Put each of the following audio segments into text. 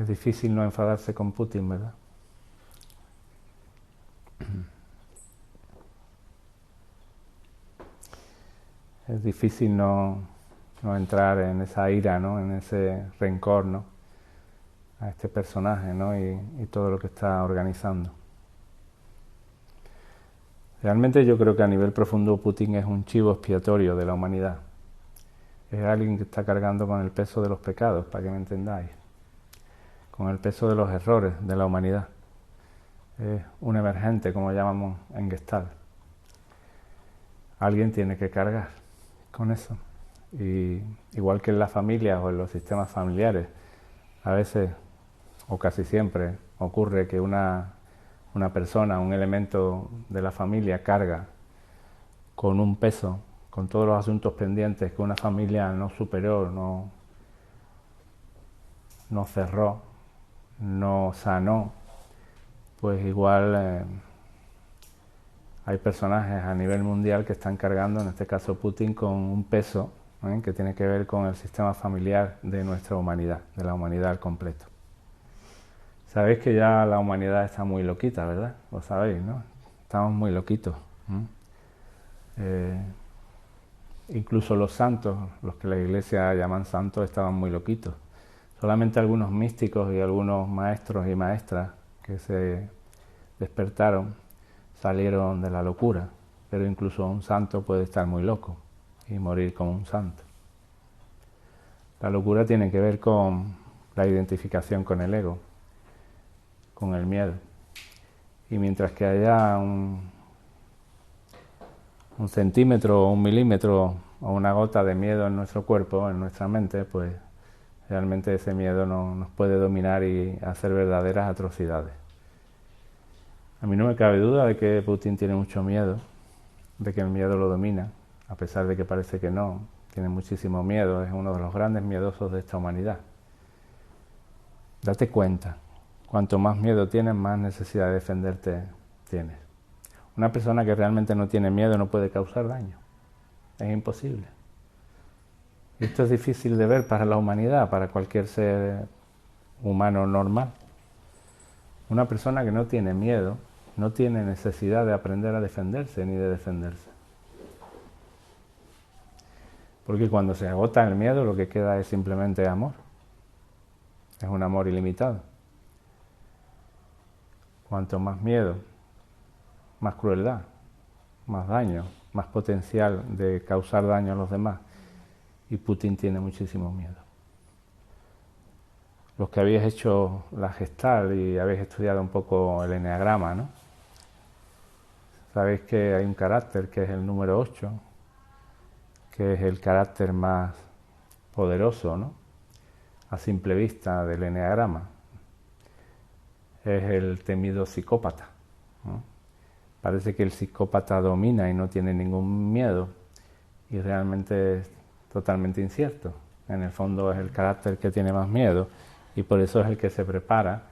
Es difícil no enfadarse con Putin, ¿verdad? Es difícil no entrar en esa ira, ¿no? En ese rencor, ¿no? A este personaje, ¿no? Y todo lo que está organizando. Realmente yo creo que a nivel profundo Putin es un chivo expiatorio de la humanidad. Es alguien que está cargando con el peso de los pecados, para que me entendáis. Con el peso de los errores de la humanidad. Es un emergente, como llamamos en Gestalt. Alguien tiene que cargar con eso. Y igual que en las familias o en los sistemas familiares, a veces o casi siempre ocurre que una persona, un elemento de la familia carga con un peso, con todos los asuntos pendientes que una familia no superó, no cerró, no sanó, pues igual hay personajes a nivel mundial que están cargando, en este caso Putin, con un peso que tiene que ver con el sistema familiar de nuestra humanidad, de la humanidad al completo. Sabéis que ya la humanidad está muy loquita, ¿verdad? Lo sabéis, ¿no? Estamos muy loquitos. Incluso los santos, los que la Iglesia llaman santos, estaban muy loquitos. Solamente algunos místicos y algunos maestros y maestras que se despertaron salieron de la locura, pero incluso un santo puede estar muy loco y morir como un santo. La locura tiene que ver con la identificación con el ego, con el miedo. Y mientras que haya un centímetro o un milímetro o una gota de miedo en nuestro cuerpo, en nuestra mente, pues realmente ese miedo no nos puede dominar y hacer verdaderas atrocidades. A mí no me cabe duda de que Putin tiene mucho miedo, de que el miedo lo domina, a pesar de que parece que no, tiene muchísimo miedo, es uno de los grandes miedosos de esta humanidad. Date cuenta, cuanto más miedo tienes, más necesidad de defenderte tienes. Una persona que realmente no tiene miedo no puede causar daño, es imposible. Y esto es difícil de ver para la humanidad, para cualquier ser humano normal. Una persona que no tiene miedo no tiene necesidad de aprender a defenderse ni de defenderse. Porque cuando se agota el miedo lo que queda es simplemente amor. Es un amor ilimitado. Cuanto más miedo, más crueldad, más daño, más potencial de causar daño a los demás. Y Putin tiene muchísimo miedo. Los que habéis hecho la Gestalt y habéis estudiado un poco el Eneagrama, ¿no? Sabéis que hay un carácter que es el número 8, que es el carácter más poderoso, ¿no? A simple vista del Eneagrama. Es el temido psicópata, ¿no? Parece que el psicópata domina y no tiene ningún miedo y realmente es totalmente incierto. En el fondo es el carácter que tiene más miedo y por eso es el que se prepara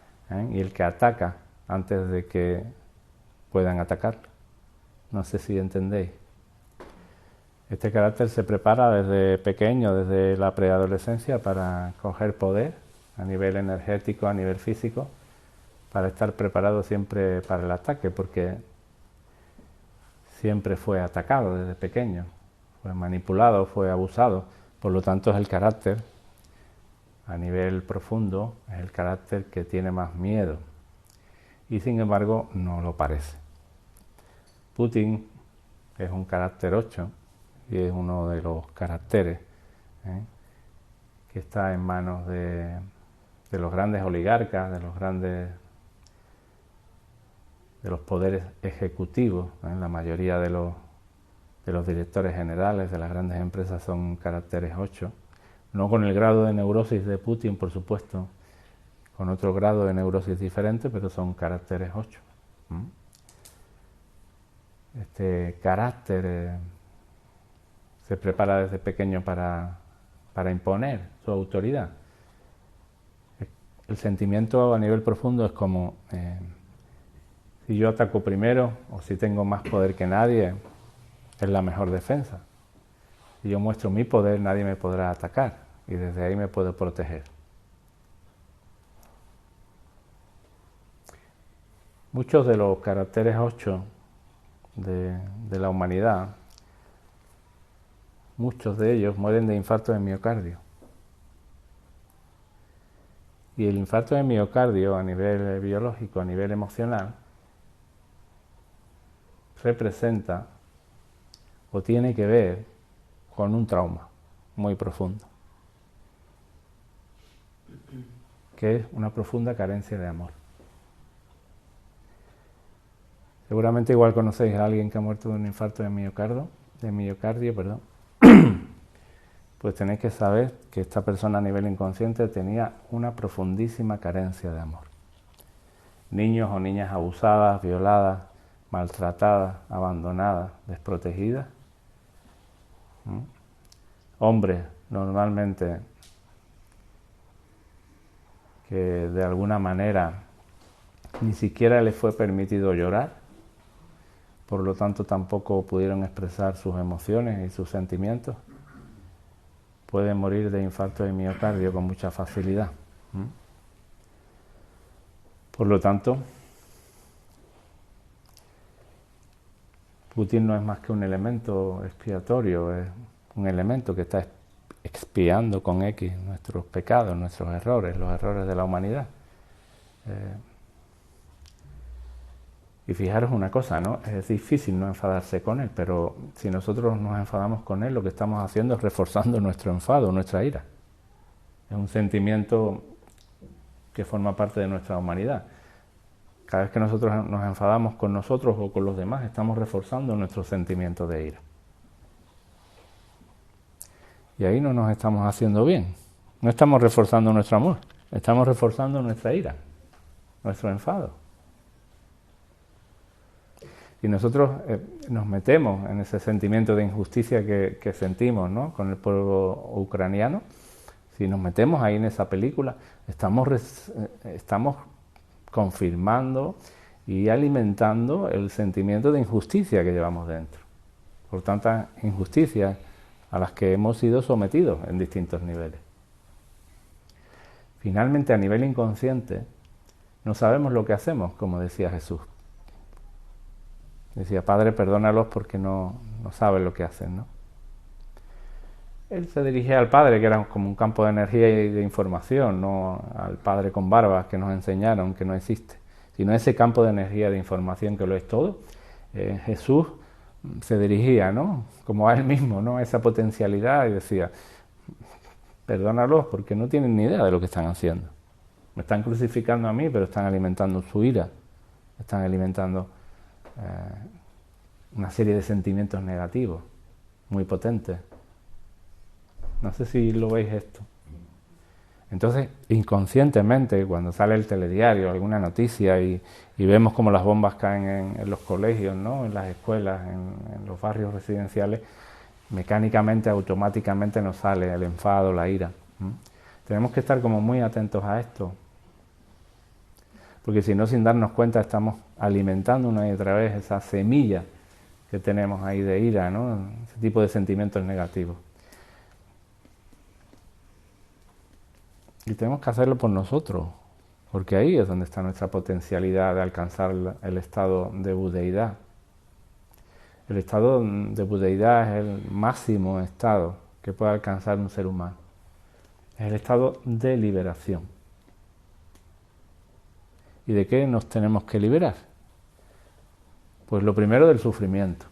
y el que ataca antes de que puedan atacarlo. No sé si entendéis. Este carácter se prepara desde pequeño, desde la preadolescencia, para coger poder a nivel energético, a nivel físico, para estar preparado siempre para el ataque, porque siempre fue atacado desde pequeño, fue manipulado, fue abusado, por lo tanto es el carácter, a nivel profundo, es el carácter que tiene más miedo, y sin embargo no lo parece. Putin es un carácter 8, y es uno de los caracteres que está en manos de los grandes oligarcas, de los poderes ejecutivos. La mayoría de los directores generales de las grandes empresas son caracteres 8, no con el grado de neurosis de Putin, por supuesto, con otro grado de neurosis diferente, pero son caracteres 8. Este carácter se prepara desde pequeño para imponer su autoridad. El sentimiento a nivel profundo es como si yo ataco primero o si tengo más poder que nadie, es la mejor defensa. Si yo muestro mi poder, nadie me podrá atacar y desde ahí me puedo proteger. muchos de los caracteres 8 de la humanidad, muchos de ellos mueren de infarto de miocardio. Y el infarto de miocardio a nivel biológico, a nivel emocional, representa o tiene que ver con un trauma muy profundo, que es una profunda carencia de amor. Seguramente igual conocéis a alguien que ha muerto de un infarto de miocardio, pues tenéis que saber que esta persona a nivel inconsciente tenía una profundísima carencia de amor. Niños o niñas abusadas, violadas, maltratadas, abandonadas, desprotegidas. Hombres normalmente que de alguna manera ni siquiera les fue permitido llorar, por lo tanto tampoco pudieron expresar sus emociones y sus sentimientos, pueden morir de infarto de miocardio con mucha facilidad. Por lo tanto, Putin no es más que un elemento expiatorio, es un elemento que está expiando con X nuestros pecados, nuestros errores, los errores de la humanidad. Y fijaros una cosa, ¿no? Es difícil no enfadarse con él, pero si nosotros nos enfadamos con él, lo que estamos haciendo es reforzando nuestro enfado, nuestra ira. Es un sentimiento que forma parte de nuestra humanidad. Cada vez que nosotros nos enfadamos con nosotros o con los demás, estamos reforzando nuestro sentimiento de ira. Y ahí no nos estamos haciendo bien. No estamos reforzando nuestro amor, estamos reforzando nuestra ira, nuestro enfado. Y nosotros nos metemos en ese sentimiento de injusticia que sentimos, ¿no?, con el pueblo ucraniano. Si nos metemos ahí en esa película, estamos confirmando y alimentando el sentimiento de injusticia que llevamos dentro. Por tantas injusticias a las que hemos sido sometidos en distintos niveles. Finalmente, a nivel inconsciente, no sabemos lo que hacemos, como decía Jesús. Decía, Padre, perdónalos porque no saben lo que hacen, ¿no? Él se dirigía al Padre, que era como un campo de energía y de información, no al Padre con barbas que nos enseñaron que no existe, sino ese campo de energía de información que lo es todo. Jesús se dirigía, ¿no?, como a él mismo, ¿no?, a esa potencialidad, y decía, perdónalos porque no tienen ni idea de lo que están haciendo. Me están crucificando a mí, pero están alimentando su ira, están alimentando una serie de sentimientos negativos muy potentes. No sé si lo veis esto. Entonces, inconscientemente, cuando sale el telediario, alguna noticia y vemos cómo las bombas caen en los colegios, ¿no?, en las escuelas, en los barrios residenciales, mecánicamente, automáticamente nos sale el enfado, la ira. Tenemos que estar como muy atentos a esto, porque si no, sin darnos cuenta, estamos alimentando una y otra vez esa semilla que tenemos ahí de ira, ¿no?, ese tipo de sentimientos negativos. Y tenemos que hacerlo por nosotros, porque ahí es donde está nuestra potencialidad de alcanzar el estado de budeidad. El estado de budeidad es el máximo estado que puede alcanzar un ser humano. Es el estado de liberación. ¿Y de qué nos tenemos que liberar? Pues lo primero, del sufrimiento.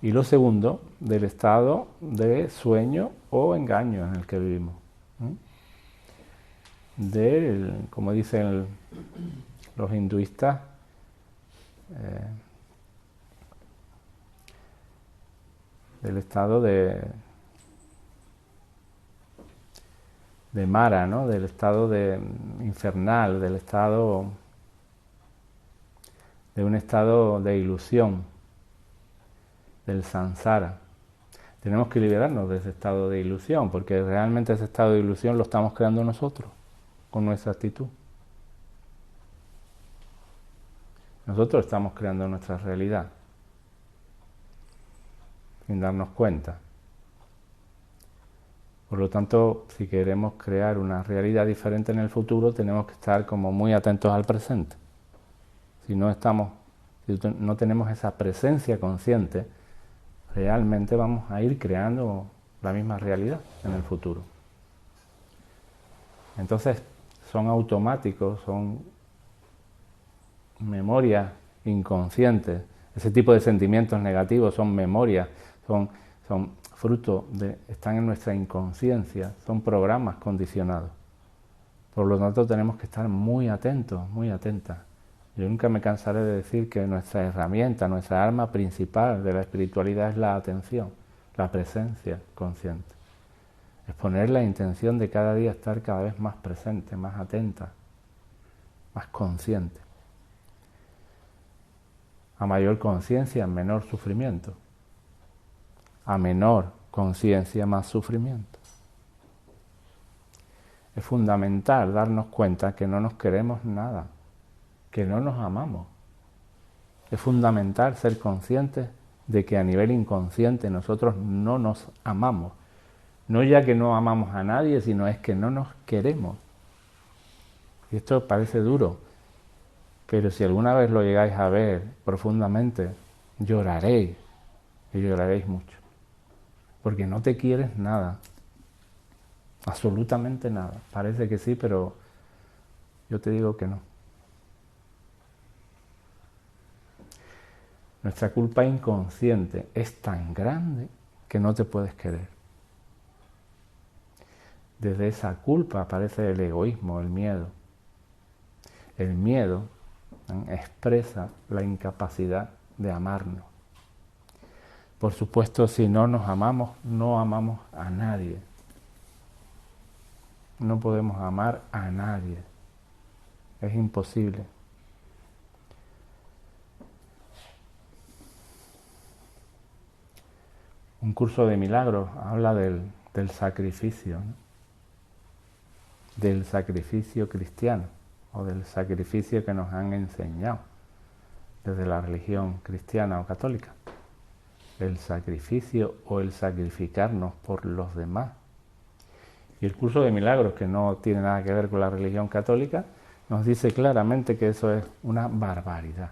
Y lo segundo, del estado de sueño o engaño en el que vivimos. Como dicen los hinduistas, del estado de Mara, ¿no?, del estado infernal, del estado de un estado de ilusión, del samsara. Tenemos que liberarnos de ese estado de ilusión, porque realmente ese estado de ilusión lo estamos creando nosotros, con nuestra actitud. Nosotros estamos creando nuestra realidad, sin darnos cuenta. Por lo tanto, si queremos crear una realidad diferente en el futuro, tenemos que estar como muy atentos al presente. Si no tenemos esa presencia consciente, realmente vamos a ir creando la misma realidad en el futuro. Entonces, son automáticos, son memorias inconscientes. Ese tipo de sentimientos negativos son memorias, son fruto están en nuestra inconsciencia, son programas condicionados. Por lo tanto, tenemos que estar muy atentos, muy atentas. Yo nunca me cansaré de decir que nuestra herramienta, nuestra arma principal de la espiritualidad es la atención, la presencia consciente. Es poner la intención de cada día estar cada vez más presente, más atenta, más consciente. A mayor conciencia, menor sufrimiento. A menor conciencia, más sufrimiento. Es fundamental darnos cuenta que no nos queremos nada, que no nos amamos. Es fundamental ser conscientes de que a nivel inconsciente nosotros no nos amamos. No ya que no amamos a nadie, sino es que no nos queremos. Y esto parece duro, pero si alguna vez lo llegáis a ver profundamente, lloraréis, y lloraréis mucho. Porque no te quieres nada, absolutamente nada. Parece que sí, pero yo te digo que no. Nuestra culpa inconsciente es tan grande que no te puedes querer. Desde esa culpa aparece el egoísmo, el miedo. El miedo expresa la incapacidad de amarnos. Por supuesto, si no nos amamos, no amamos a nadie. No podemos amar a nadie. Es imposible. Un curso de milagros habla del sacrificio, ¿no? Del sacrificio cristiano o del sacrificio que nos han enseñado desde la religión cristiana o católica. El sacrificio o el sacrificarnos por los demás. Y el curso de milagros, que no tiene nada que ver con la religión católica, nos dice claramente que eso es una barbaridad.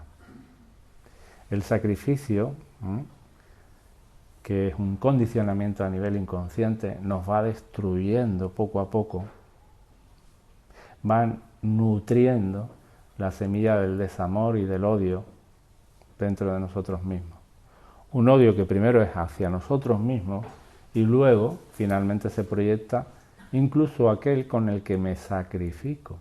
El sacrificio, que es un condicionamiento a nivel inconsciente, nos va destruyendo poco a poco, va nutriendo la semilla del desamor y del odio dentro de nosotros mismos. Un odio que primero es hacia nosotros mismos y luego finalmente se proyecta incluso aquel con el que me sacrifico.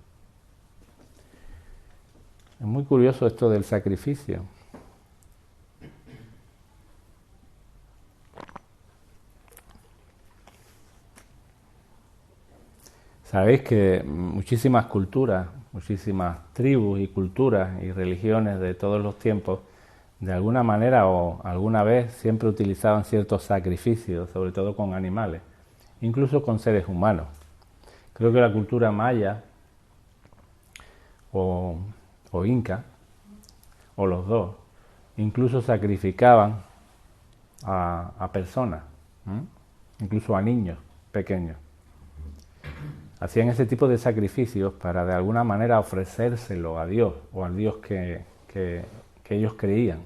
Es muy curioso esto del sacrificio. Sabéis que muchísimas culturas, muchísimas tribus y culturas y religiones de todos los tiempos, de alguna manera o alguna vez siempre utilizaban ciertos sacrificios, sobre todo con animales, incluso con seres humanos. Creo que la cultura maya o inca, o los dos, incluso sacrificaban a personas, incluso a niños pequeños. Hacían ese tipo de sacrificios para de alguna manera ofrecérselo a Dios o al Dios que ellos creían.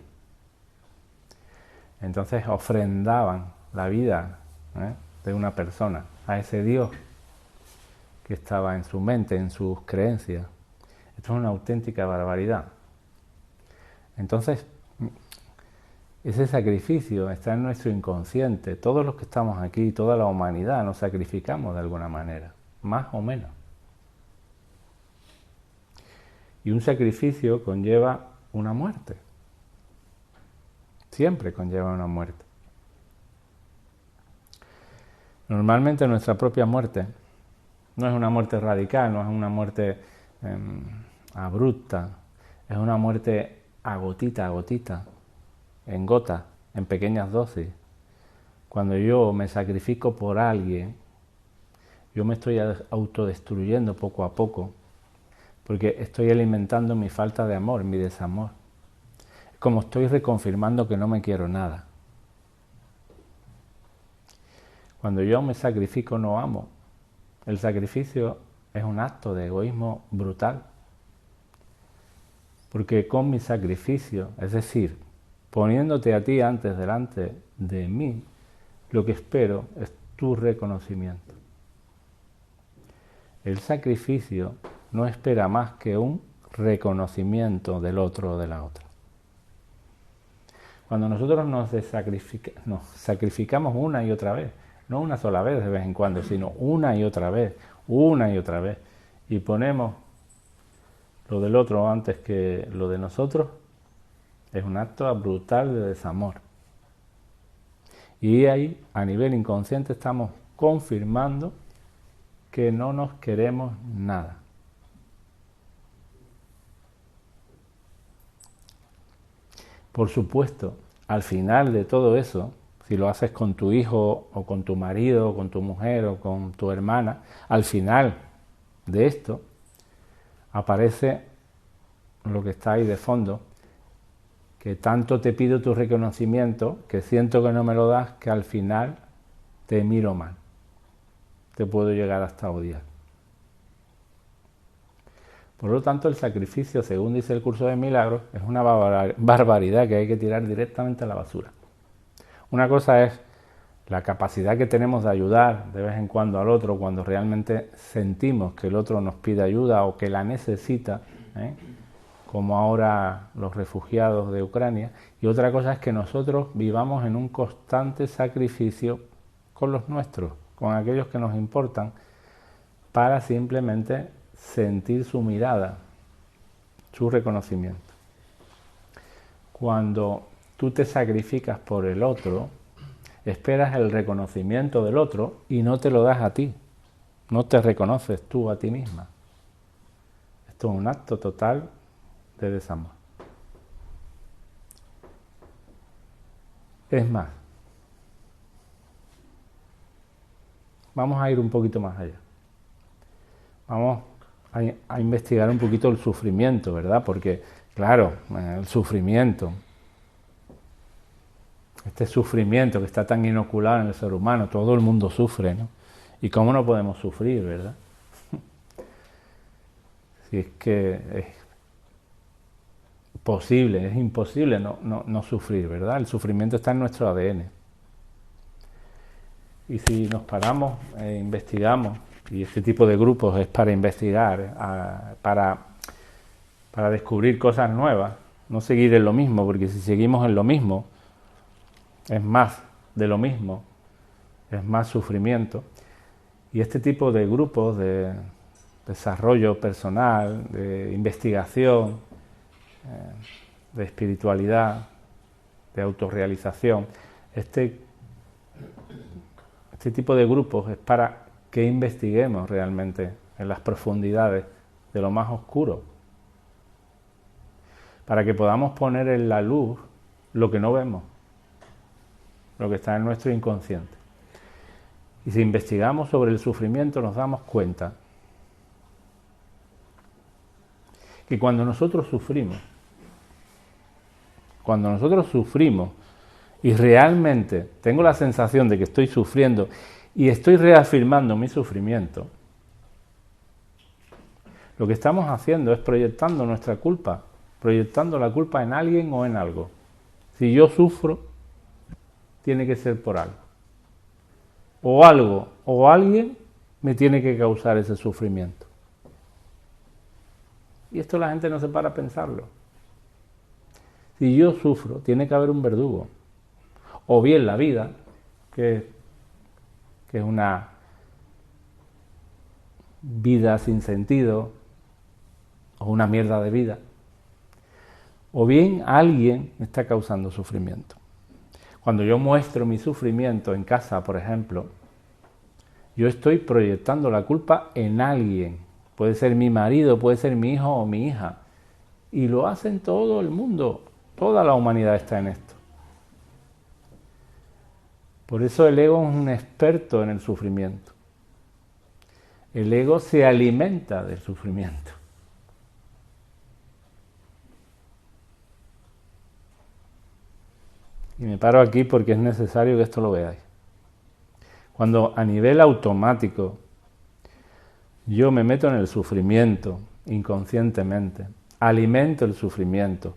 Entonces ofrendaban la vida de una persona a ese Dios que estaba en su mente, en sus creencias. Esto es una auténtica barbaridad. Entonces, ese sacrificio está en nuestro inconsciente. Todos los que estamos aquí, toda la humanidad, nos sacrificamos de alguna manera, más o menos. Y un sacrificio conlleva una muerte. Siempre conlleva una muerte. Normalmente nuestra propia muerte no es una muerte radical, no es una muerte abrupta, es una muerte a gotita, en gotas, en pequeñas dosis. Cuando yo me sacrifico por alguien, yo me estoy autodestruyendo poco a poco, porque estoy alimentando mi falta de amor, mi desamor. Es como estoy reconfirmando que no me quiero nada. Cuando yo me sacrifico no amo. El sacrificio es un acto de egoísmo brutal. Porque con mi sacrificio, es decir, poniéndote a ti antes delante de mí, lo que espero es tu reconocimiento. El sacrificio no espera más que un reconocimiento del otro o de la otra. Cuando nosotros nos sacrificamos una y otra vez, no una sola vez de vez en cuando, sino una y otra vez, y ponemos lo del otro antes que lo de nosotros, es un acto brutal de desamor. Y ahí, a nivel inconsciente, estamos confirmando que no nos queremos nada. Por supuesto, al final de todo eso, si lo haces con tu hijo o con tu marido o con tu mujer o con tu hermana, al final de esto aparece lo que está ahí de fondo, que tanto te pido tu reconocimiento, que siento que no me lo das, que al final te miro mal. Te puedo llegar hasta odiar. Por lo tanto, el sacrificio, según dice el curso de milagros, es una barbaridad que hay que tirar directamente a la basura. Una cosa es la capacidad que tenemos de ayudar de vez en cuando al otro cuando realmente sentimos que el otro nos pide ayuda o que la necesita, como ahora los refugiados de Ucrania, y otra cosa es que nosotros vivamos en un constante sacrificio con los nuestros, con aquellos que nos importan, para simplemente sentir su mirada, su reconocimiento. Cuando tú te sacrificas por el otro, esperas el reconocimiento del otro y no te lo das a ti, no te reconoces tú a ti misma. Esto es un acto total de desamor. Es más, vamos a ir un poquito más allá. Vamos a investigar un poquito el sufrimiento, ¿verdad? Porque, claro, el sufrimiento, este sufrimiento que está tan inoculado en el ser humano, todo el mundo sufre, ¿no? ¿Y cómo no podemos sufrir, verdad? Si es que es posible, es imposible no sufrir, ¿verdad? El sufrimiento está en nuestro ADN. Y si nos paramos e investigamos, y este tipo de grupos es para investigar, para descubrir cosas nuevas, no seguir en lo mismo, porque si seguimos en lo mismo, es más de lo mismo, es más sufrimiento. Y este tipo de grupos de desarrollo personal, de investigación, de espiritualidad, de autorrealización, este tipo de grupos es para que investiguemos realmente en las profundidades de lo más oscuro, para que podamos poner en la luz lo que no vemos, lo que está en nuestro inconsciente. Y si investigamos sobre el sufrimiento nos damos cuenta que cuando nosotros sufrimos y realmente tengo la sensación de que estoy sufriendo y estoy reafirmando mi sufrimiento, lo que estamos haciendo es proyectando nuestra culpa, proyectando la culpa en alguien o en algo. Si yo sufro, tiene que ser por algo. O algo o alguien me tiene que causar ese sufrimiento. Y esto la gente no se para a pensarlo. Si yo sufro, tiene que haber un verdugo. O bien la vida, que es una vida sin sentido, o una mierda de vida. O bien alguien me está causando sufrimiento. Cuando yo muestro mi sufrimiento en casa, por ejemplo, yo estoy proyectando la culpa en alguien. Puede ser mi marido, puede ser mi hijo o mi hija. Y lo hacen todo el mundo. Toda la humanidad está en esto. Por eso el ego es un experto en el sufrimiento. El ego se alimenta del sufrimiento. Y me paro aquí porque es necesario que esto lo veáis. Cuando a nivel automático yo me meto en el sufrimiento inconscientemente, alimento el sufrimiento,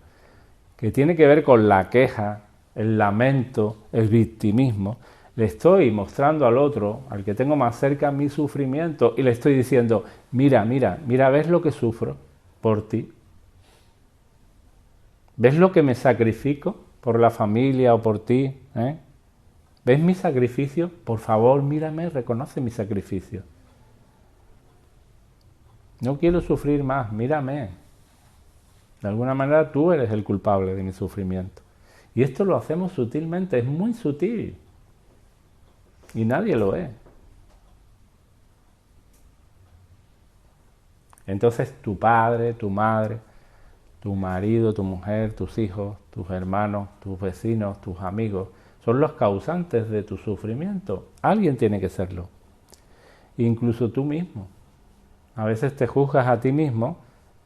que tiene que ver con la queja, el lamento, el victimismo, le estoy mostrando al otro, al que tengo más cerca, mi sufrimiento y le estoy diciendo, mira, ¿ves lo que sufro por ti? ¿Ves lo que me sacrifico por la familia o por ti? ¿Ves mi sacrificio? Por favor, mírame, reconoce mi sacrificio. No quiero sufrir más, mírame. De alguna manera tú eres el culpable de mi sufrimiento. Y esto lo hacemos sutilmente, es muy sutil. Y nadie lo ve. Entonces tu padre, tu madre, tu marido, tu mujer, tus hijos, tus hermanos, tus vecinos, tus amigos, son los causantes de tu sufrimiento. Alguien tiene que serlo. Incluso tú mismo. A veces te juzgas a ti mismo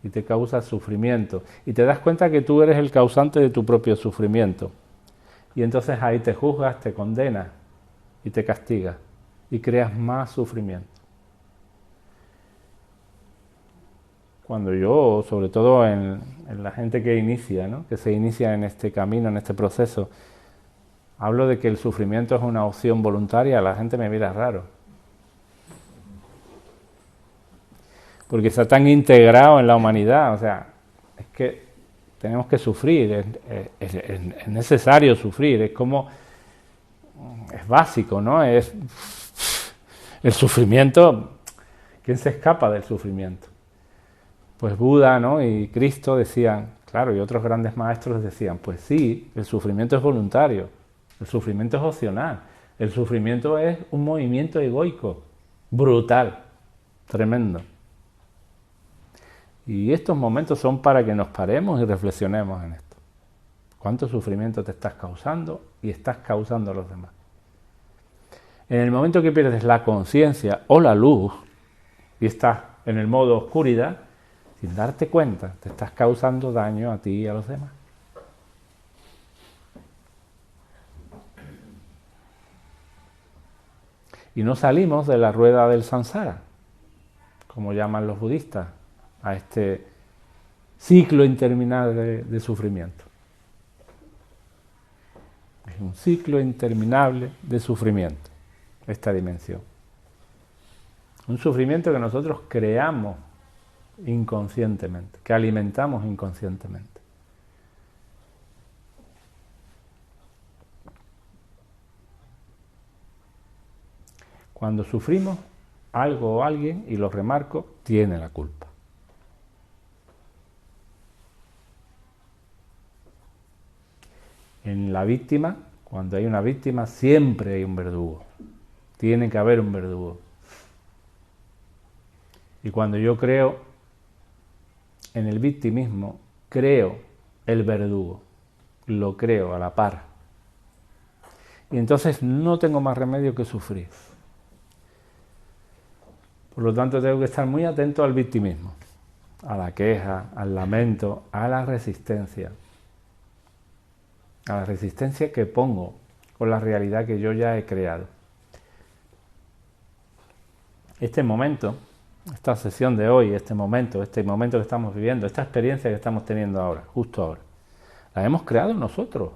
y te causas sufrimiento. Y te das cuenta que tú eres el causante de tu propio sufrimiento. Y entonces ahí te juzgas, te condenas y te castigas. Y creas más sufrimiento. Cuando yo, sobre todo en la gente que inicia, ¿no? Que se inicia en este camino, en este proceso, hablo de que el sufrimiento es una opción voluntaria, la gente me mira raro. Porque está tan integrado en la humanidad, o sea, es que tenemos que sufrir, es necesario sufrir, es como, es básico, ¿no? Es el sufrimiento, ¿quién se escapa del sufrimiento? Pues Buda, ¿no? Y Cristo decían, claro, y otros grandes maestros decían, pues sí, el sufrimiento es voluntario, el sufrimiento es opcional, el sufrimiento es un movimiento egoico, brutal, tremendo. Y estos momentos son para que nos paremos y reflexionemos en esto. ¿Cuánto sufrimiento te estás causando y estás causando a los demás? En el momento que pierdes la conciencia o la luz y estás en el modo oscuridad, sin darte cuenta, te estás causando daño a ti y a los demás. Y no salimos de la rueda del samsara, como llaman los budistas, a este ciclo interminable de sufrimiento. Es un ciclo interminable de sufrimiento, esta dimensión. Un sufrimiento que nosotros creamos inconscientemente, que alimentamos inconscientemente. Cuando sufrimos, algo o alguien, y lo remarco, tiene la culpa. En la víctima, cuando hay una víctima, siempre hay un verdugo. Tiene que haber un verdugo. Y cuando yo creo en el victimismo, creo el verdugo. Lo creo a la par. Y entonces no tengo más remedio que sufrir. Por lo tanto, tengo que estar muy atento al victimismo, a la queja, al lamento, a la resistencia. A la resistencia que pongo con la realidad que yo ya he creado. Este momento, esta sesión de hoy, este momento que estamos viviendo, esta experiencia que estamos teniendo ahora, justo ahora, la hemos creado nosotros.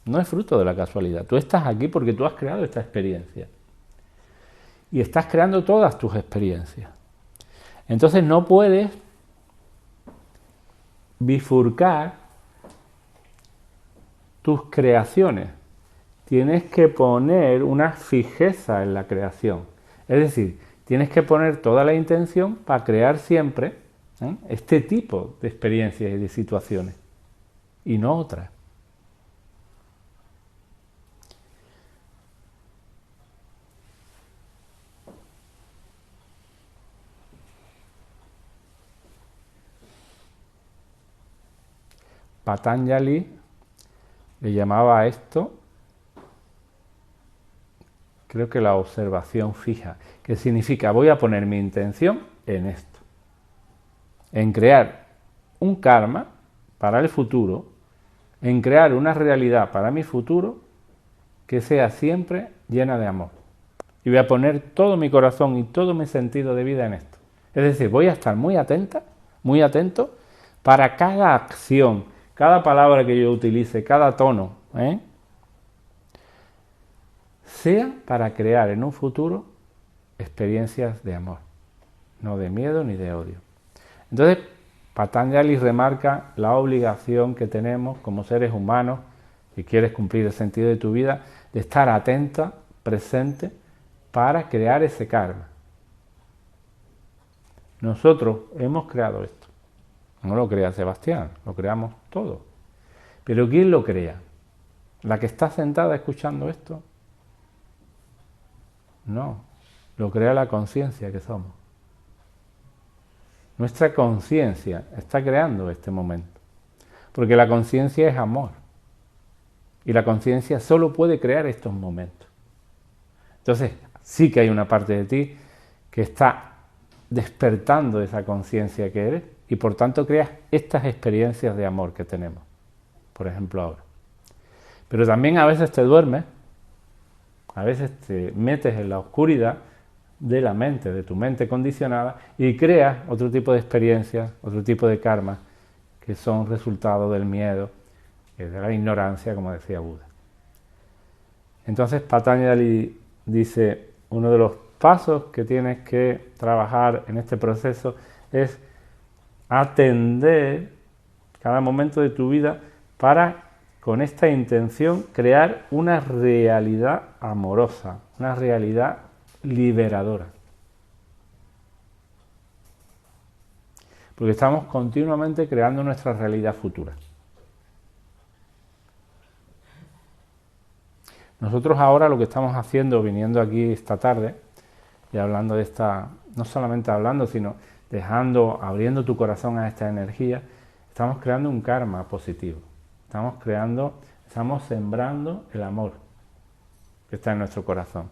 No es fruto de la casualidad. Tú estás aquí porque tú has creado esta experiencia. Y estás creando todas tus experiencias. Entonces no puedes bifurcar tus creaciones. Tienes que poner una fijeza en la creación. Es decir, tienes que poner toda la intención para crear siempre este tipo de experiencias y de situaciones. Y no otras. Patanjali le llamaba a esto, creo que la observación fija, que significa voy a poner mi intención en esto, en crear un karma para el futuro, en crear una realidad para mi futuro que sea siempre llena de amor. Y voy a poner todo mi corazón y todo mi sentido de vida en esto. Es decir, voy a estar muy atenta, muy atento para cada acción, cada palabra que yo utilice, cada tono, sea para crear en un futuro experiencias de amor, no de miedo ni de odio. Entonces, Patanjali remarca la obligación que tenemos como seres humanos, si quieres cumplir el sentido de tu vida, de estar atenta, presente, para crear ese karma. Nosotros hemos creado esto. No lo crea Sebastián, lo creamos todos. Pero ¿quién lo crea? ¿La que está sentada escuchando esto? No, lo crea la conciencia que somos. Nuestra conciencia está creando este momento. Porque la conciencia es amor. Y la conciencia solo puede crear estos momentos. Entonces, sí que hay una parte de ti que está despertando esa conciencia que eres y por tanto creas estas experiencias de amor que tenemos, por ejemplo ahora. Pero también a veces te duermes, a veces te metes en la oscuridad de la mente, de tu mente condicionada y creas otro tipo de experiencias, otro tipo de karma que son resultado del miedo, de la ignorancia, como decía Buda. Entonces Patanjali dice, uno de los pasos que tienes que trabajar en este proceso es atender cada momento de tu vida para, con esta intención, crear una realidad amorosa, una realidad liberadora. Porque estamos continuamente creando nuestra realidad futura. Nosotros ahora lo que estamos haciendo, viniendo aquí esta tarde, y hablando de esta, no solamente hablando, sino abriendo tu corazón a esta energía, estamos creando un karma positivo. Estamos sembrando el amor que está en nuestro corazón.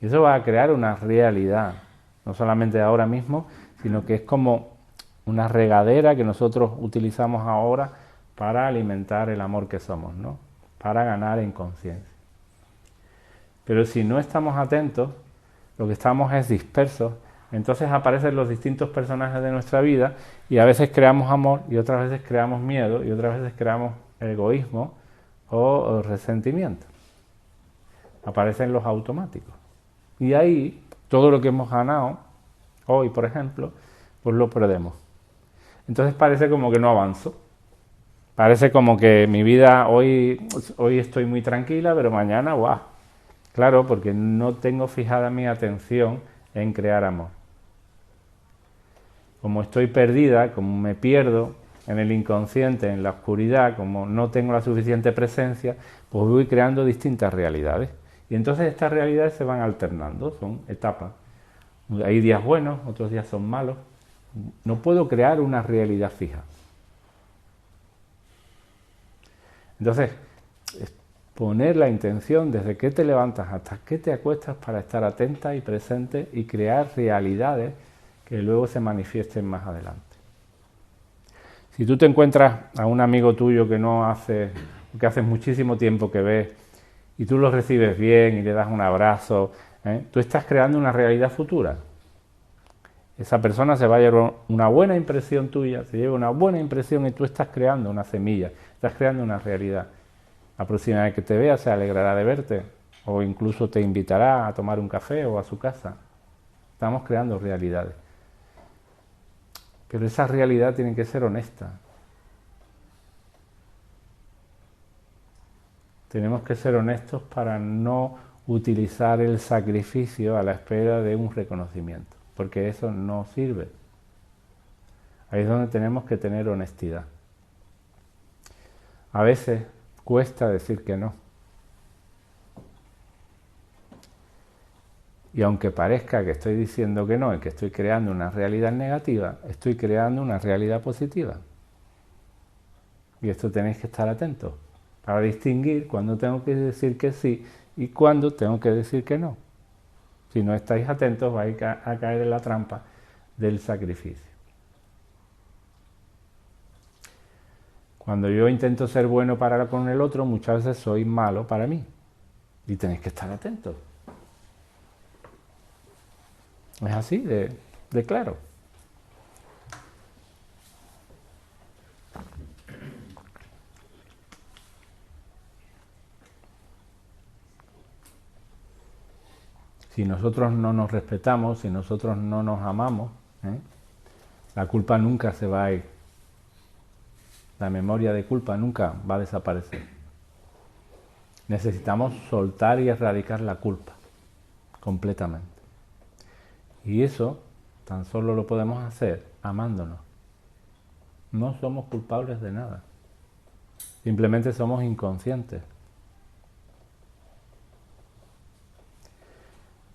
Y eso va a crear una realidad, no solamente ahora mismo, sino que es como una regadera que nosotros utilizamos ahora para alimentar el amor que somos, ¿no? Para ganar en conciencia. Pero si no estamos atentos, lo que estamos es dispersos, entonces aparecen los distintos personajes de nuestra vida y a veces creamos amor y otras veces creamos miedo y otras veces creamos egoísmo o resentimiento. Aparecen los automáticos. Y ahí todo lo que hemos ganado hoy, por ejemplo, pues lo perdemos. Entonces parece como que no avanzo. Parece como que mi vida hoy estoy muy tranquila, pero mañana, ¡guau! Claro, porque no tengo fijada mi atención en crear amor. Como estoy perdida, como me pierdo en el inconsciente, en la oscuridad, como no tengo la suficiente presencia, pues voy creando distintas realidades. Y entonces estas realidades se van alternando, son etapas. Hay días buenos, otros días son malos. No puedo crear una realidad fija. Entonces, poner la intención desde que te levantas hasta que te acuestas para estar atenta y presente y crear realidades que luego se manifiesten más adelante. Si tú te encuentras a un amigo tuyo que hace muchísimo tiempo que ves y tú lo recibes bien y le das un abrazo, tú estás creando una realidad futura. Esa persona se va a llevar una buena impresión tuya, se lleva una buena impresión y tú estás creando una semilla, estás creando una realidad. La próxima vez que te vea se alegrará de verte o incluso te invitará a tomar un café o a su casa. Estamos creando realidades. Pero esa realidad tiene que ser honesta. Tenemos que ser honestos para no utilizar el sacrificio a la espera de un reconocimiento, porque eso no sirve. Ahí es donde tenemos que tener honestidad. A veces cuesta decir que no. Y aunque parezca que estoy diciendo que no y que estoy creando una realidad negativa, estoy creando una realidad positiva. Y esto tenéis que estar atentos para distinguir cuándo tengo que decir que sí y cuándo tengo que decir que no. Si no estáis atentos vais a caer en la trampa del sacrificio. Cuando yo intento ser bueno para con el otro, muchas veces soy malo para mí. Y tenéis que estar atentos. Es así, de claro. Si nosotros no nos respetamos, si nosotros no nos amamos, la culpa nunca se va a ir. La memoria de culpa nunca va a desaparecer. Necesitamos soltar y erradicar la culpa completamente. Y eso tan solo lo podemos hacer amándonos. No somos culpables de nada. Simplemente somos inconscientes.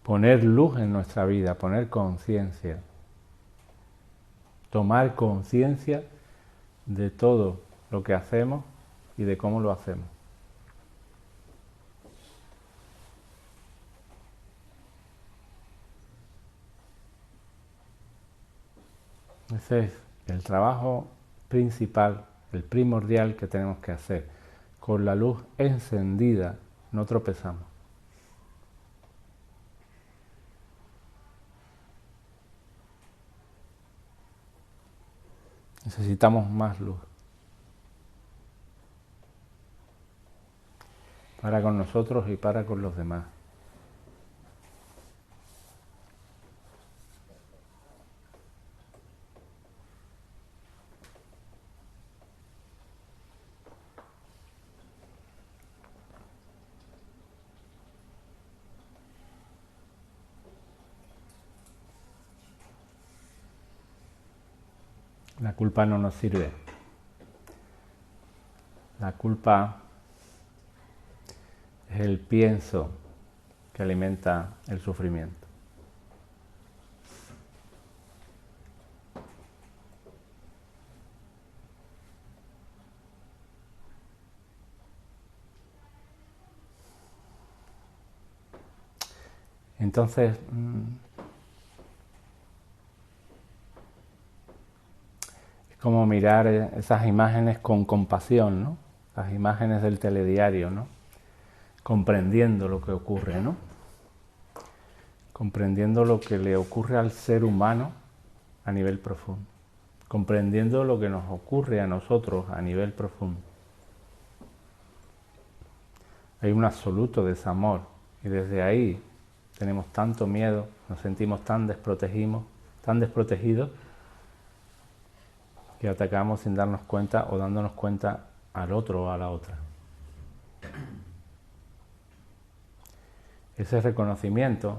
Poner luz en nuestra vida, poner conciencia. Tomar conciencia de todo lo que hacemos y de cómo lo hacemos. Ese es el trabajo principal, el primordial que tenemos que hacer. Con la luz encendida no tropezamos. Necesitamos más luz. Para con nosotros y para con los demás. La culpa no nos sirve. La culpa es el pienso que alimenta el sufrimiento. Entonces, es como mirar esas imágenes con compasión, ¿no? Las imágenes del telediario, ¿no? Comprendiendo lo que ocurre, ¿no? Comprendiendo lo que le ocurre al ser humano a nivel profundo. Comprendiendo lo que nos ocurre a nosotros a nivel profundo. Hay un absoluto desamor y desde ahí tenemos tanto miedo, nos sentimos tan desprotegidos que atacamos sin darnos cuenta o dándonos cuenta al otro o a la otra. Ese reconocimiento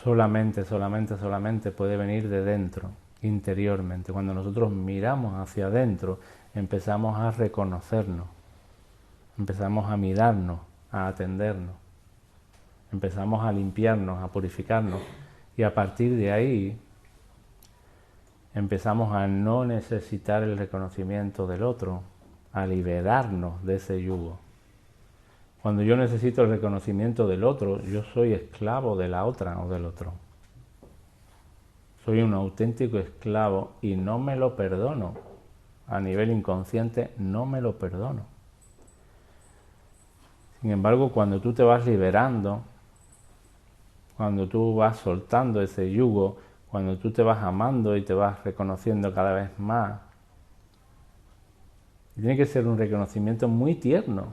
solamente puede venir de dentro, interiormente. Cuando nosotros miramos hacia adentro, empezamos a reconocernos, empezamos a mirarnos, a atendernos, empezamos a limpiarnos, a purificarnos y a partir de ahí empezamos a no necesitar el reconocimiento del otro, a liberarnos de ese yugo. Cuando yo necesito el reconocimiento del otro, yo soy esclavo de la otra o del otro. Soy un auténtico esclavo y no me lo perdono. A nivel inconsciente no me lo perdono. Sin embargo, cuando tú te vas liberando, cuando tú vas soltando ese yugo, cuando tú te vas amando y te vas reconociendo cada vez más, tiene que ser un reconocimiento muy tierno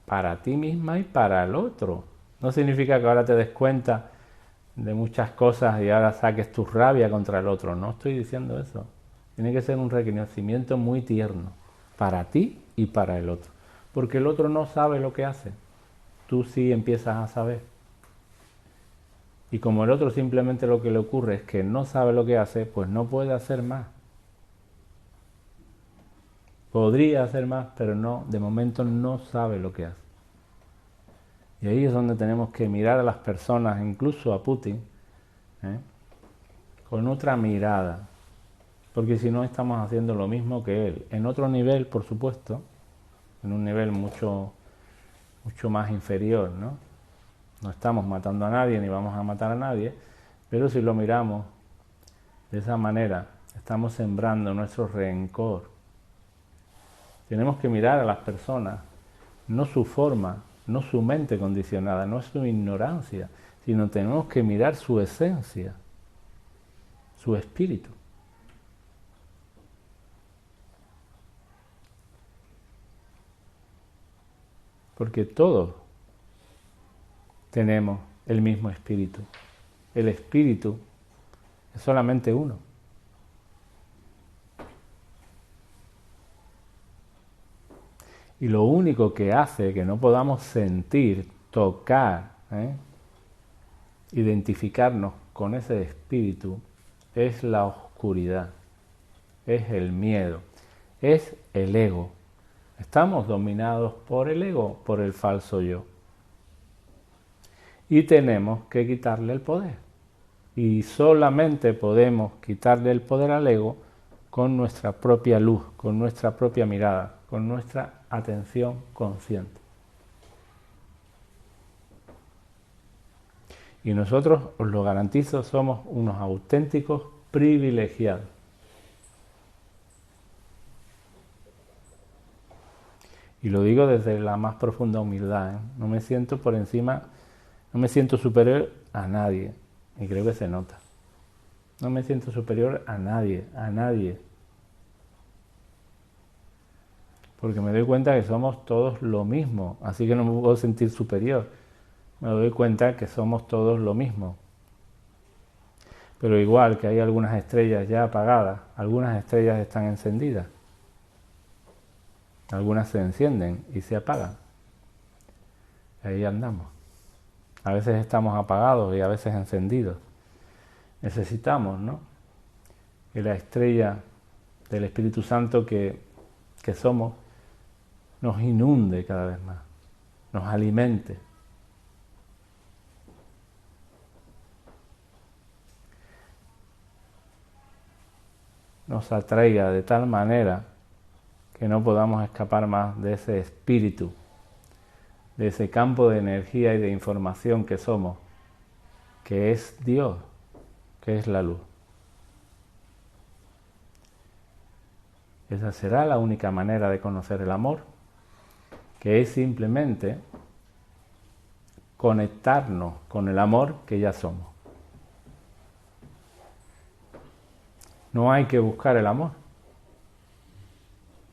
para ti misma y para el otro. No significa que ahora te des cuenta de muchas cosas y ahora saques tu rabia contra el otro. No estoy diciendo eso. Tiene que ser un reconocimiento muy tierno para ti y para el otro. Porque el otro no sabe lo que hace. Tú sí empiezas a saber. Y como el otro simplemente lo que le ocurre es que no sabe lo que hace, pues no puede hacer más. Podría hacer más, pero no, de momento no sabe lo que hace. Y ahí es donde tenemos que mirar a las personas, incluso a Putin, con otra mirada. Porque si no estamos haciendo lo mismo que él. En otro nivel, por supuesto, en un nivel mucho más inferior, ¿no? No estamos matando a nadie ni vamos a matar a nadie, pero si lo miramos de esa manera, estamos sembrando nuestro rencor. Tenemos que mirar a las personas, no su forma, no su mente condicionada, no su ignorancia, sino tenemos que mirar su esencia, su espíritu. Porque todos tenemos el mismo espíritu. El espíritu es solamente uno. Y lo único que hace que no podamos sentir, tocar, identificarnos con ese espíritu es la oscuridad, es el miedo, es el ego. Estamos dominados por el ego, por el falso yo. Y tenemos que quitarle el poder. Y solamente podemos quitarle el poder al ego con nuestra propia luz, con nuestra propia mirada, con nuestra atención consciente. Y nosotros, os lo garantizo, somos unos auténticos privilegiados. Y lo digo desde la más profunda humildad, No me siento por encima, no me siento superior a nadie. Y creo que se nota. No me siento superior a nadie, Porque me doy cuenta que somos todos lo mismo, así que no me puedo sentir superior. Me doy cuenta que somos todos lo mismo. Pero igual que hay algunas estrellas ya apagadas, algunas estrellas están encendidas. Algunas se encienden y se apagan. Ahí andamos. A veces estamos apagados y a veces encendidos. Necesitamos, que la estrella del Espíritu Santo que somos nos inunde cada vez más, nos alimente. Nos atraiga de tal manera que no podamos escapar más de ese espíritu, de ese campo de energía y de información que somos, que es Dios, que es la luz. Esa será la única manera de conocer el amor, que es simplemente conectarnos con el amor que ya somos. No hay que buscar el amor.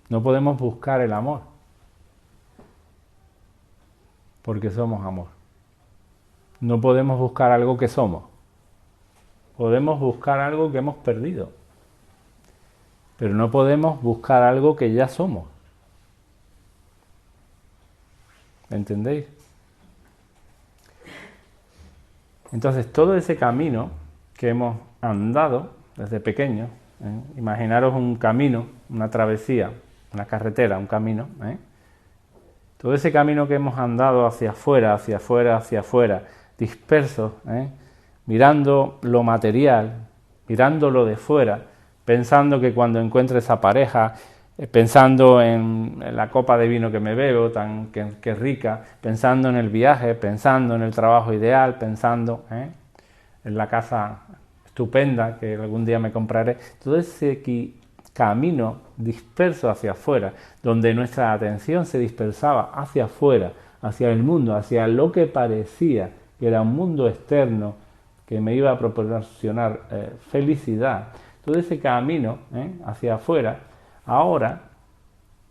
No podemos buscar el amor, porque somos amor. No podemos buscar algo que somos. Podemos buscar algo que hemos perdido, pero no podemos buscar algo que ya somos. ¿Entendéis? Entonces, todo ese camino que hemos andado desde pequeños, imaginaros un camino, una travesía, una carretera, un camino, todo ese camino que hemos andado hacia afuera, dispersos, mirando lo material, mirando lo de fuera, pensando que cuando encuentre esa pareja, pensando en la copa de vino que me bebo, que rica, pensando en el viaje, pensando en el trabajo ideal, pensando en la casa estupenda que algún día me compraré, todo ese camino disperso hacia afuera, donde nuestra atención se dispersaba hacia afuera, hacia el mundo, hacia lo que parecía que era un mundo externo que me iba a proporcionar felicidad, todo ese camino hacia afuera, ahora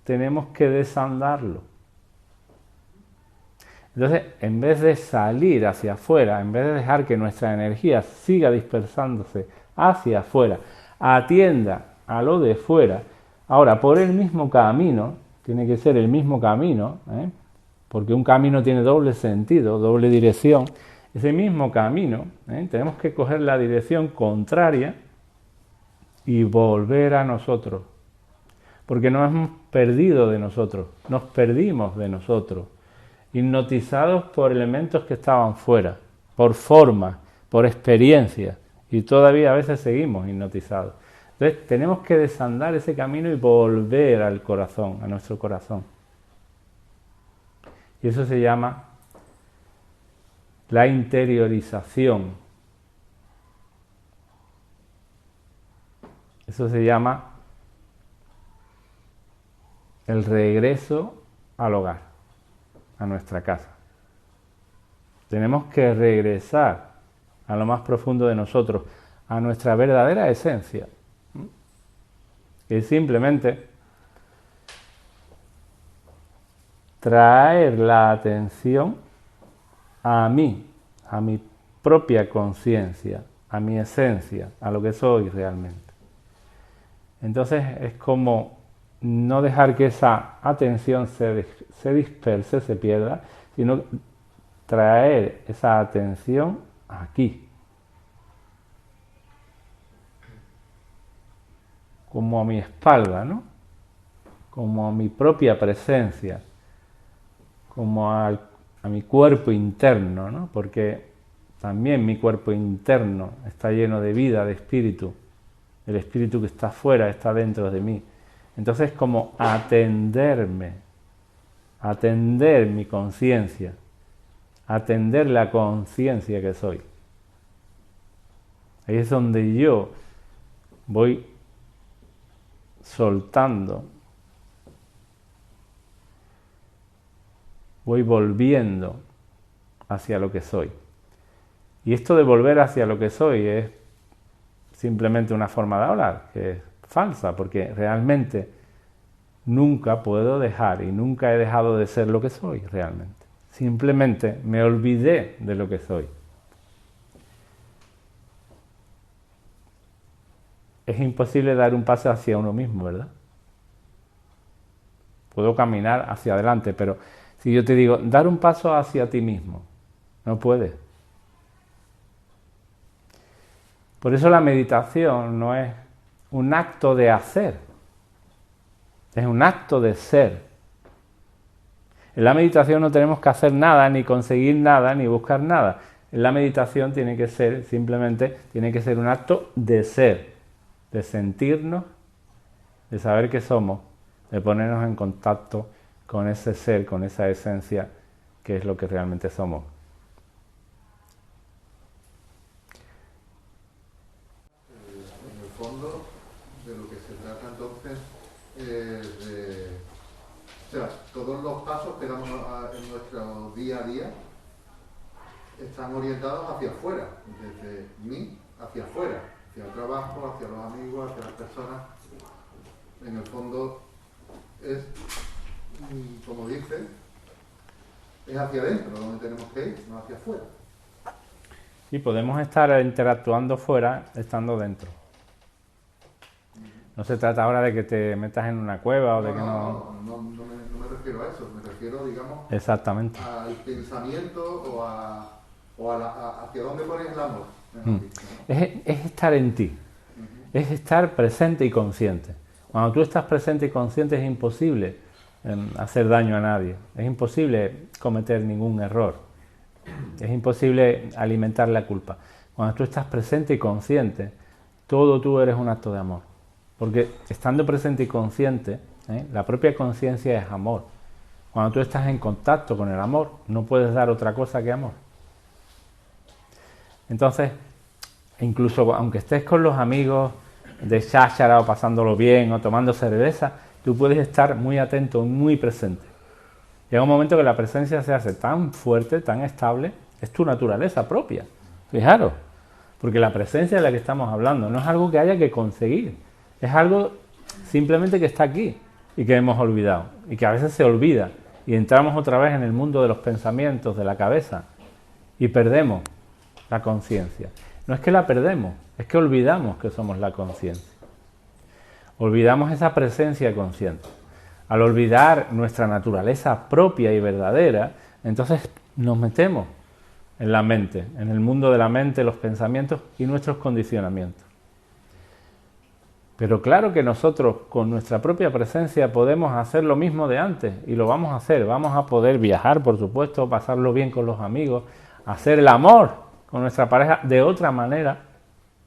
tenemos que desandarlo. Entonces, en vez de salir hacia afuera, en vez de dejar que nuestra energía siga dispersándose hacia afuera, atienda a lo de fuera, ahora por el mismo camino, tiene que ser el mismo camino, porque un camino tiene doble sentido, doble dirección, ese mismo camino, tenemos que coger la dirección contraria y volver a nosotros, porque nos hemos perdido de nosotros, nos perdimos de nosotros, hipnotizados por elementos que estaban fuera, por formas, por experiencias, y todavía a veces seguimos hipnotizados. Entonces tenemos que desandar ese camino y volver al corazón, a nuestro corazón. Y eso se llama la interiorización. Eso se llama el regreso al hogar, a nuestra casa. Tenemos que regresar a lo más profundo de nosotros, a nuestra verdadera esencia. Y simplemente traer la atención a mí, a mi propia conciencia, a mi esencia, a lo que soy realmente. Entonces es como no dejar que esa atención se disperse, se pierda, sino traer esa atención aquí, como a mi espalda, ¿no? Como a mi propia presencia, como a mi cuerpo interno, ¿no? Porque también mi cuerpo interno está lleno de vida, de espíritu. El espíritu que está afuera está dentro de mí. Entonces, como atenderme, atender mi conciencia, atender la conciencia que soy. Ahí es donde yo voy soltando, voy volviendo hacia lo que soy. Y esto de volver hacia lo que soy es simplemente una forma de hablar, que es falsa, porque realmente nunca puedo dejar y nunca he dejado de ser lo que soy realmente. Simplemente me olvidé de lo que soy. Es imposible dar un paso hacia uno mismo, ¿verdad? Puedo caminar hacia adelante, pero si yo te digo, dar un paso hacia ti mismo, no puedes. Por eso la meditación no es un acto de hacer, es un acto de ser. En la meditación no tenemos que hacer nada, ni conseguir nada, ni buscar nada. En la meditación tiene que ser, simplemente, tiene que ser un acto de ser, de sentirnos, de saber que somos, de ponernos en contacto con ese ser, con esa esencia, que es lo que realmente somos. En el fondo, de lo que se trata entonces es de... O sea, todos los pasos que damos en nuestro día a día están orientados hacia afuera, desde mí hacia afuera, hacia el trabajo, hacia los amigos, hacia las personas. En el fondo es, como dice, es hacia adentro donde tenemos que ir, no hacia afuera. Y podemos estar interactuando fuera estando dentro. No se trata ahora de que te metas en una cueva o de que no me refiero a eso, me refiero, digamos, exactamente, al pensamiento o hacia dónde pones el amor. Es estar en ti, es estar presente y consciente. Cuando tú estás presente y consciente es imposible hacer daño a nadie, es imposible cometer ningún error, es imposible alimentar la culpa. Cuando tú estás presente y consciente, todo tú eres un acto de amor. Porque estando presente y consciente, la propia conciencia es amor. Cuando tú estás en contacto con el amor, no puedes dar otra cosa que amor. Entonces, incluso aunque estés con los amigos de cháchara o pasándolo bien o tomando cerveza, tú puedes estar muy atento, muy presente. Llega un momento que la presencia se hace tan fuerte, tan estable, es tu naturaleza propia. Fijaros, porque la presencia de la que estamos hablando no es algo que haya que conseguir. Es algo simplemente que está aquí y que hemos olvidado y que a veces se olvida y entramos otra vez en el mundo de los pensamientos, de la cabeza y perdemos la conciencia. No es que la perdemos, es que olvidamos que somos la conciencia. Olvidamos esa presencia consciente. Al olvidar nuestra naturaleza propia y verdadera, entonces nos metemos en la mente, en el mundo de la mente, los pensamientos y nuestros condicionamientos. Pero claro que nosotros con nuestra propia presencia podemos hacer lo mismo de antes y lo vamos a hacer. Vamos a poder viajar, por supuesto, pasarlo bien con los amigos, hacer el amor con nuestra pareja de otra manera,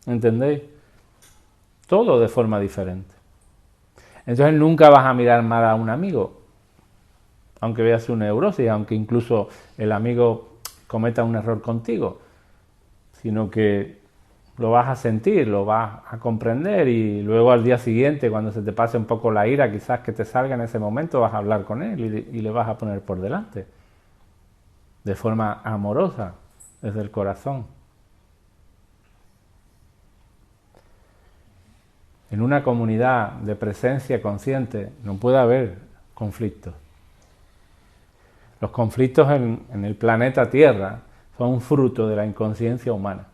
¿entendéis? Todo de forma diferente. Entonces nunca vas a mirar mal a un amigo, aunque veas su neurosis, aunque incluso el amigo cometa un error contigo, sino que lo vas a sentir, lo vas a comprender y luego al día siguiente, cuando se te pase un poco la ira, quizás que te salga en ese momento, vas a hablar con él y le vas a poner por delante. de forma amorosa, desde el corazón. En una comunidad de presencia consciente no puede haber conflictos. Los conflictos en el planeta Tierra son un fruto de la inconsciencia humana.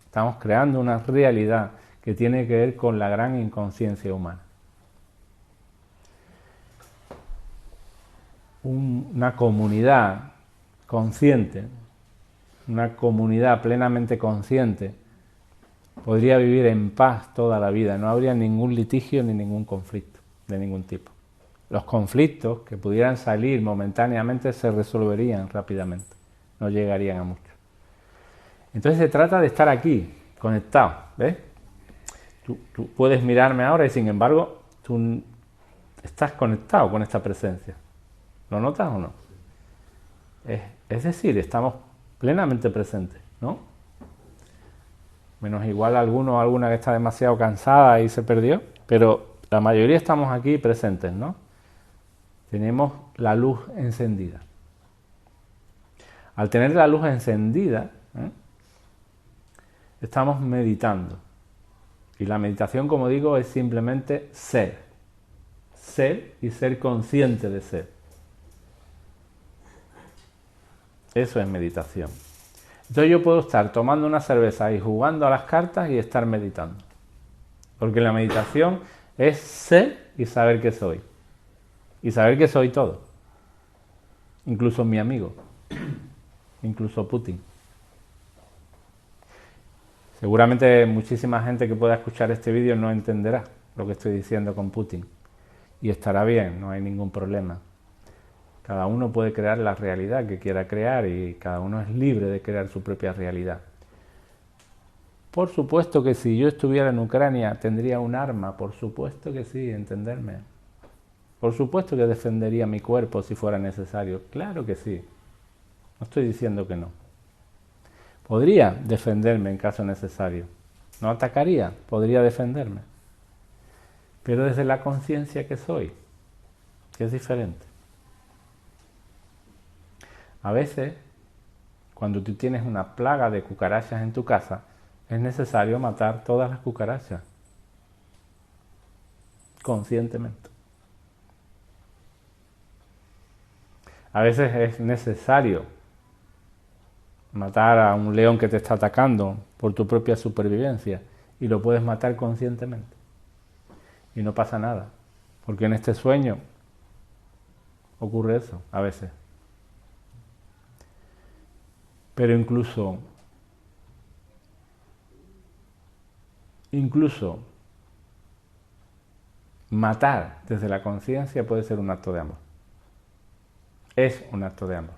Estamos creando una realidad que tiene que ver con la gran inconsciencia humana. Una comunidad consciente, una comunidad plenamente consciente, podría vivir en paz toda la vida, no habría ningún litigio ni ningún conflicto de ningún tipo. Los conflictos que pudieran salir momentáneamente se resolverían rápidamente, no llegarían a mucho. Entonces se trata de estar aquí, conectado, ¿ves? Tú puedes mirarme ahora y sin embargo tú estás conectado con esta presencia. ¿Lo notas o no? Es decir, estamos plenamente presentes, ¿no? Menos igual alguno o alguna que está demasiado cansada y se perdió, pero la mayoría estamos aquí presentes, ¿no? Tenemos la luz encendida. Al tener la luz encendida, estamos meditando. Y la meditación, como digo, es simplemente ser. Ser y ser consciente de ser. Eso es meditación. Entonces yo puedo estar tomando una cerveza y jugando a las cartas y estar meditando. Porque la meditación es ser y saber que soy. Y saber que soy todo. Incluso mi amigo. Incluso Putin. Seguramente muchísima gente que pueda escuchar este vídeo no entenderá lo que estoy diciendo con Putin. Y estará bien, no hay ningún problema. Cada uno puede crear la realidad que quiera crear y cada uno es libre de crear su propia realidad. Por supuesto que si yo estuviera en Ucrania tendría un arma, por supuesto que sí, entenderme. Por supuesto que defendería mi cuerpo si fuera necesario, claro que sí. No estoy diciendo que no. Podría defenderme en caso necesario. No atacaría, podría defenderme. Pero desde la conciencia que soy, que es diferente. A veces, cuando tú tienes una plaga de cucarachas en tu casa, es necesario matar todas las cucarachas, conscientemente. A veces es necesario matar a un león que te está atacando por tu propia supervivencia y lo puedes matar conscientemente. Y no pasa nada, porque en este sueño ocurre eso a veces. Pero incluso matar desde la conciencia puede ser un acto de amor. Es un acto de amor.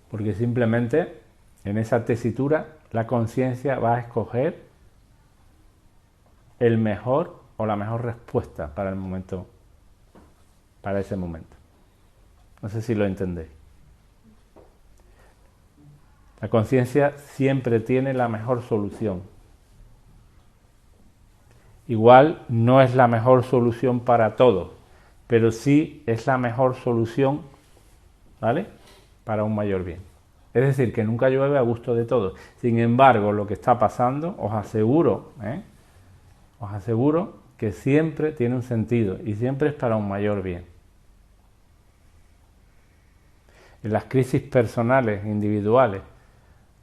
Porque simplemente en esa tesitura la conciencia va a escoger el mejor o la mejor respuesta para el momento, para ese momento. No sé si lo entendéis. La conciencia siempre tiene la mejor solución. Igual no es la mejor solución para todos, pero sí es la mejor solución, ¿vale?, para un mayor bien. Es decir, que nunca llueve a gusto de todos. Sin embargo, lo que está pasando, os aseguro que siempre tiene un sentido y siempre es para un mayor bien. En las crisis personales, individuales,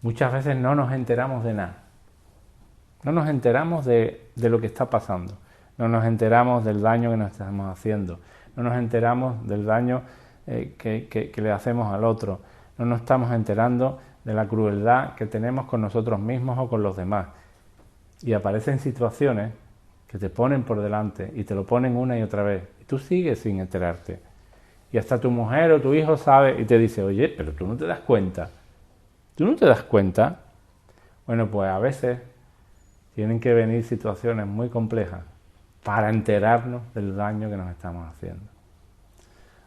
muchas veces no nos enteramos de nada. No nos enteramos de lo que está pasando. No nos enteramos del daño que nos estamos haciendo. No nos enteramos del daño que le hacemos al otro. No nos estamos enterando de la crueldad que tenemos con nosotros mismos o con los demás. Y aparecen situaciones que te ponen por delante y te lo ponen una y otra vez. Y tú sigues sin enterarte. Y hasta tu mujer o tu hijo sabe y te dice, oye, pero tú no te das cuenta. ¿Tú no te das cuenta? Bueno, pues a veces tienen que venir situaciones muy complejas para enterarnos del daño que nos estamos haciendo.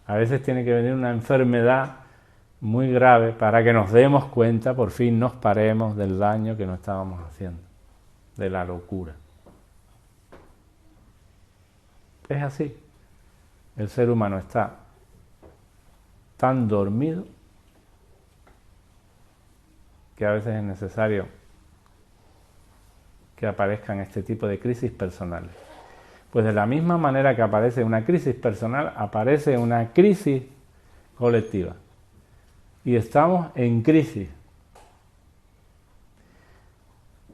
A veces tiene que venir una enfermedad muy grave para que nos demos cuenta, por fin nos paremos del daño que nos estábamos haciendo, de la locura. Es así. El ser humano está tan dormido que a veces es necesario que aparezcan este tipo de crisis personales. Pues de la misma manera que aparece una crisis personal, aparece una crisis colectiva. Y estamos en crisis.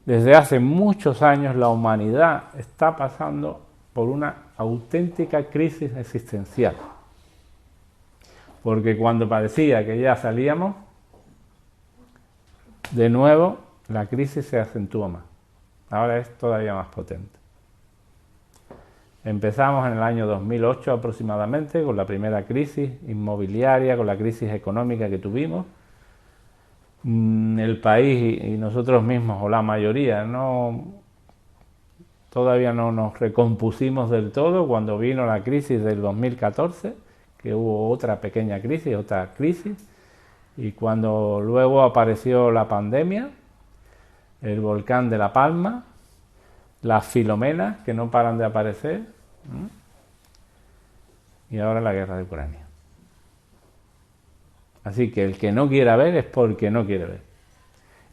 Desde hace muchos años la humanidad está pasando por una auténtica crisis existencial. Porque cuando parecía que ya salíamos, de nuevo la crisis se acentúa más. Ahora es todavía más potente. Empezamos en el año 2008 aproximadamente con la primera crisis inmobiliaria, con la crisis económica que tuvimos. El país y nosotros mismos, o la mayoría, todavía no nos recompusimos del todo cuando vino la crisis del 2014, que hubo otra pequeña crisis, y cuando luego apareció la pandemia, el volcán de La Palma, las filomenas que no paran de aparecer, y ahora la guerra de Ucrania. Así que el que no quiera ver es porque no quiere ver.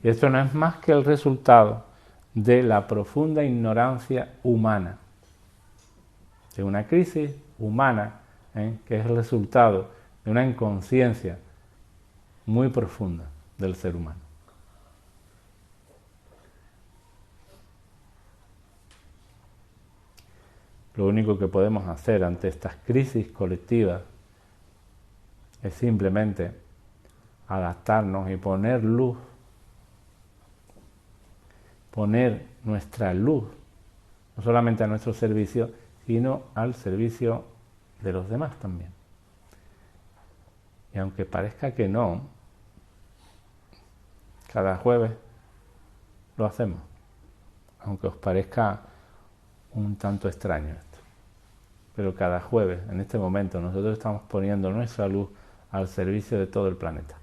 Y esto no es más que el resultado de la profunda ignorancia humana, de una crisis humana, que es el resultado de una inconsciencia muy profunda del ser humano. Lo único que podemos hacer ante estas crisis colectivas es simplemente adaptarnos y poner luz, poner nuestra luz, no solamente a nuestro servicio, sino al servicio de los demás también. Y aunque parezca que no, cada jueves lo hacemos, aunque os parezca un tanto extraño esto. Pero cada jueves, en este momento, nosotros estamos poniendo nuestra luz al servicio de todo el planeta.